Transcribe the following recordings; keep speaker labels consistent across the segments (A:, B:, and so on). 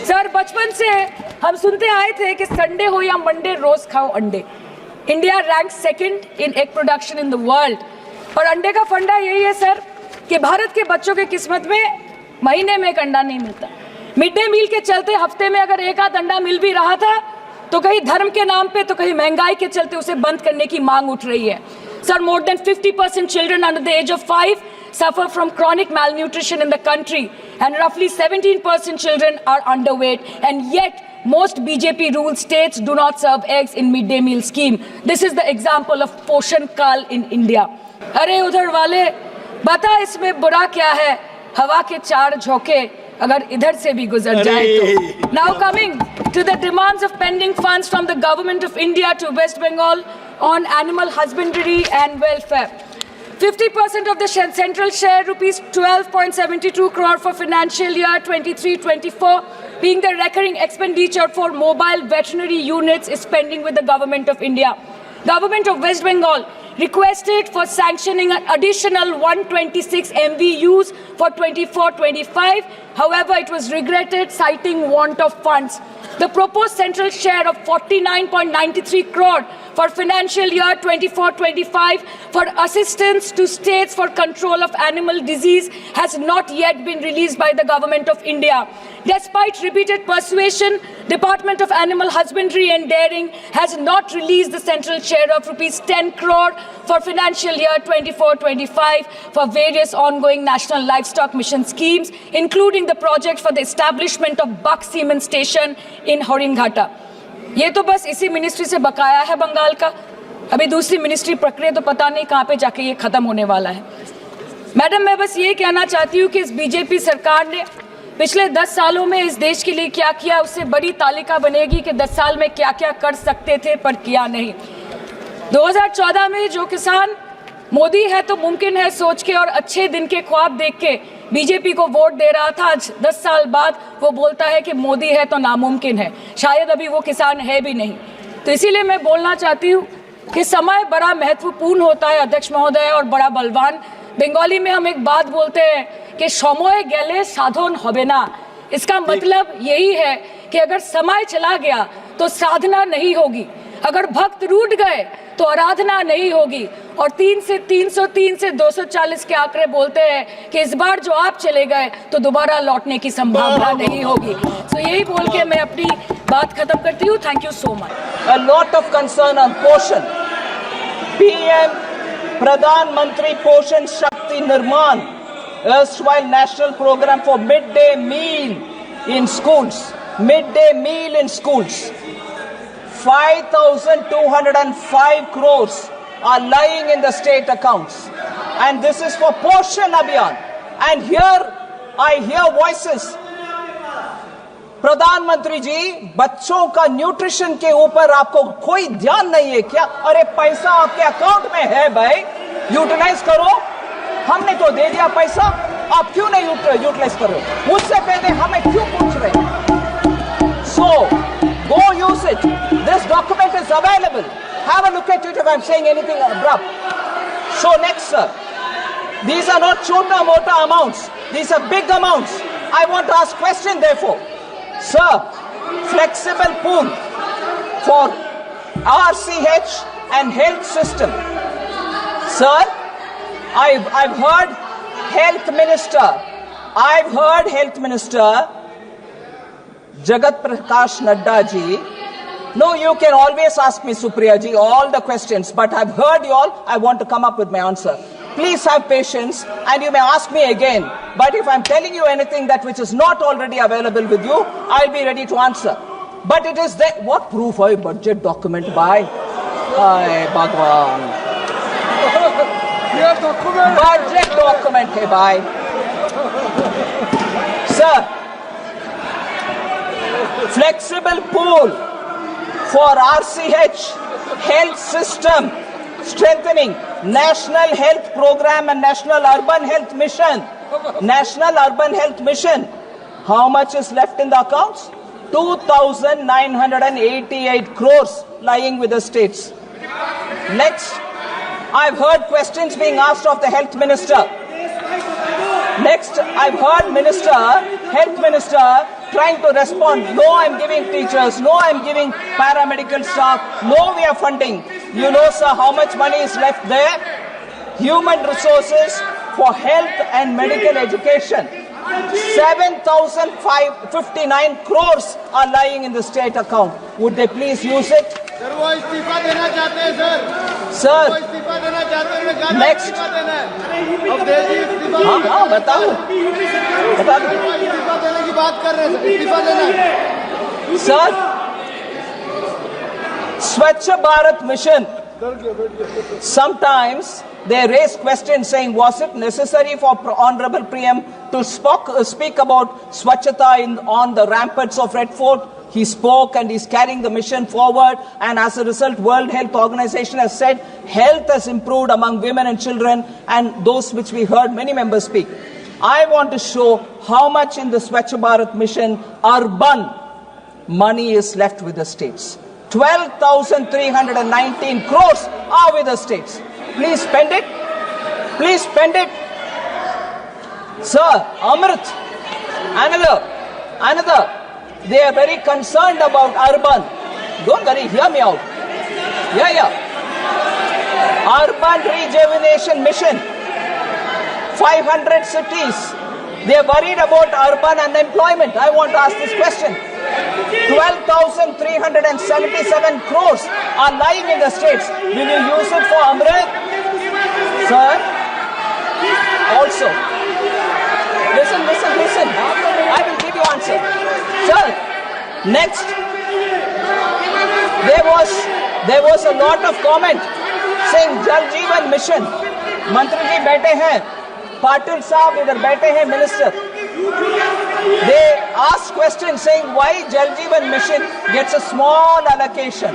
A: Sir, बचपन से हम सुनते आए थे कि संडे हो या मंडे रोज खाओ अंडे। India rank second in egg production in the world. और अंडे का फंडा यही है सर कि भारत के बच्चों के किस्मत में महीने में एक अंडा नहीं मिलता। मिड डे मील के चलते हफ्ते में अगर एक आध अंडा मिल भी रहा था तो कहीं धर्म के नाम पे तो कहीं महंगाई के चलते उसे बंद करने की मांग उठ रही है। Sir, more than 50% children under the age of 5 suffer from chronic malnutrition in the country, and roughly 17% children are underweight, and yet most BJP ruled states do not serve eggs in midday meal scheme. This is the example of Poshan Kal in India. अरे उधर वाले, बता इसमें बुरा क्या है, हवा के चार झोंके अगर इधर से भी गुजर जाए तो। Now coming to the demands of pending funds from the government of India to West Bengal on animal husbandry and welfare. 50% of the central share, rupees 12.72 crore for financial year 23-24, being the recurring expenditure for mobile veterinary units, is pending with the government of India. Government of West Bengal requested for sanctioning an additional 126 MVUs for 24-25. However, it was regretted, citing want of funds. The proposed central share of 49.93 crore for financial year 24-25 for assistance to states for control of animal disease has not yet been released by the government of India. Despite repeated persuasion, Department of Animal Husbandry and Dairying has not released the central share of rupees 10 crore for financial year 24-25 for various ongoing national livestock mission schemes, including the project for the establishment of Buck Semen Station in Horinghata. ये तो बस इसी ministry से बकाया है बंगाल का। अभी दूसरी मिनिस्ट्री प्रक्रिया तो पता नहीं कहाँ पे जाके ये खत्म होने वाला है। मैडम, मैं बस ये कहना चाहती हूँ कि इस बीजेपी सरकार ने पिछले 10 सालों में इस देश के लिए क्या किया, उससे बड़ी तालिका बनेगी कि 10 साल में क्या क्या कर सकते थे पर किया नहीं। 2014 में जो किसान मोदी है तो मुमकिन है सोच के और अच्छे दिन के ख्वाब देख के बीजेपी को वोट दे रहा था, आज 10 साल बाद वो बोलता है कि मोदी है तो नामुमकिन है। शायद अभी वो किसान है भी नहीं। तो इसीलिए मैं बोलना चाहती हूँ कि समय बड़ा महत्वपूर्ण होता है अध्यक्ष महोदय, और बड़ा बलवान। बंगाली में हम एक बात बोलते हैं कि समय गेले साधन होबे ना। इसका मतलब यही है कि अगर समय चला गया तो साधना नहीं होगी, अगर भक्त रूठ गए तो आराधना नहीं होगी। और 3 से 303 से 240 के आंकड़े बोलते हैं कि इस बार जो आप चले गए तो दोबारा लौटने की संभावना नहीं होगी। तो यही बोल के मैं अपनी बात खत्म करती हूँ। Thank you so much.
B: A lot of concern on Poshan. PM Pradhan Mantri Poshan Shakti Nirman, erstwhile national program for midday meal in schools. Midday meal in schools. 5,205 crores are lying in the state accounts, and this is for Poshan Abhiyan. And here I hear voices, प्रधानमंत्री जी, बच्चों का nutrition के ऊपर आपको कोई ध्यान नहीं है क्या? अरे पैसा आपके अकाउंट में है भाई, यूटिलाइज करो। हमने तो दे दिया पैसा, आप क्यों नहीं यूटिलाइज कर रहे हो? मुझसे पहले हमें क्यों पूछ रहे हैं? So go use it. This document is available. Have a look at it if I'm saying anything abrupt. So next, sir, these are not chota mota amounts. These are big amounts. I want to ask question therefore. Sir, flexible pool for RCH and health system. Sir, I've heard health minister Jagat Prakash Nadda ji. No, you can always ask me, Supriya ji, all the questions, but I've heard you all. I want to come up with my answer. Please have patience and you may ask me again. But if I'm telling you anything that which is not already available with you, I'll be ready to answer. But it is there. What proof है budget document by? Bhagwan. Budget document है by. Sir, flexible pool for RCH health system strengthening, National Health Program and National Urban Health Mission. National Urban Health Mission. How much is left in the accounts? 2,988 crores lying with the states. Next, I've heard questions being asked of the health minister. Next, I've heard Health Minister trying to respond. No, I'm giving teachers. No, I'm giving paramedical staff. No, we are funding. You know, sir, how much money is left there? Human resources for health and medical education. 7,559 crores are lying in the state account. Would they please use it?
C: Sir वो इस्तीफा देना चाहते हैं sir
B: Sir,
C: वो इस्तीफा देना चाहते हैं उन्हें कहा
B: Next.
C: इस्तीफा देना है अब दे दी इस्तीफा
B: हाँ बता दो
C: इस्तीफा देने की बात कर रहे हैं सर इस्तीफा देना है
B: sir Swachh Bharat Mission, sometimes they raise questions saying, was it necessary for Honorable PM to speak about Swachhata on the ramparts of Red Fort? He spoke and he's carrying the mission forward, and as a result, World Health Organization has said health has improved among women and children, and those which we heard many members speak. I want to show how much in the Swachh Bharat Mission urban money is left with the states. 12,319 crores are with the states. Please spend it. Please spend it. Sir, Amrit, another. They are very concerned about urban. Don't worry, hear me out. Yeah. Urban Rejuvenation Mission. 500 cities. They are worried about urban unemployment. I want to ask this question. 12,377 crores are lying in the states. Will you use it for Amrit? Sir? Also. Listen. I will give you answer. Sir, next. There was a lot of comment saying Jal Jeevan Mission. Mantri ji बैठे हैं, Patil साहब इधर बैठे हैं, Minister. They asked questions saying why Jal Jeevan Mission gets a small allocation.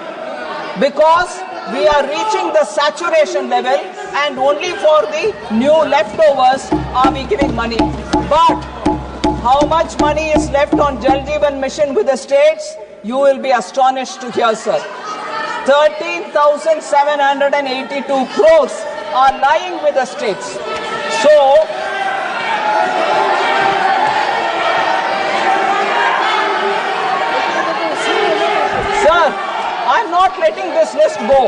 B: Because we are reaching the saturation level and only for the new leftovers are we giving money. But how much money is left on Jal Jeevan Mission with the states? You will be astonished to hear, sir. 13,782 crores are lying with the states. So, sir, I'm not letting this list go.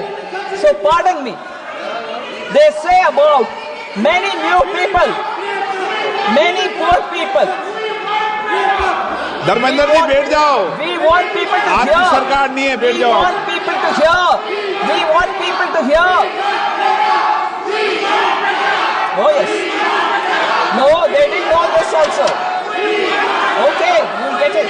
B: So pardon me. They say about many new people, many poor people.
D: Dharmendra ji बैठ जाओ
B: We want people to
D: आपकी
B: hear.
D: सरकार नहीं है बैठ
B: We
D: जाओ
B: want people to hear. We want people to hear. Oh yes. No, they didn't know this also. Okay, you'll get it.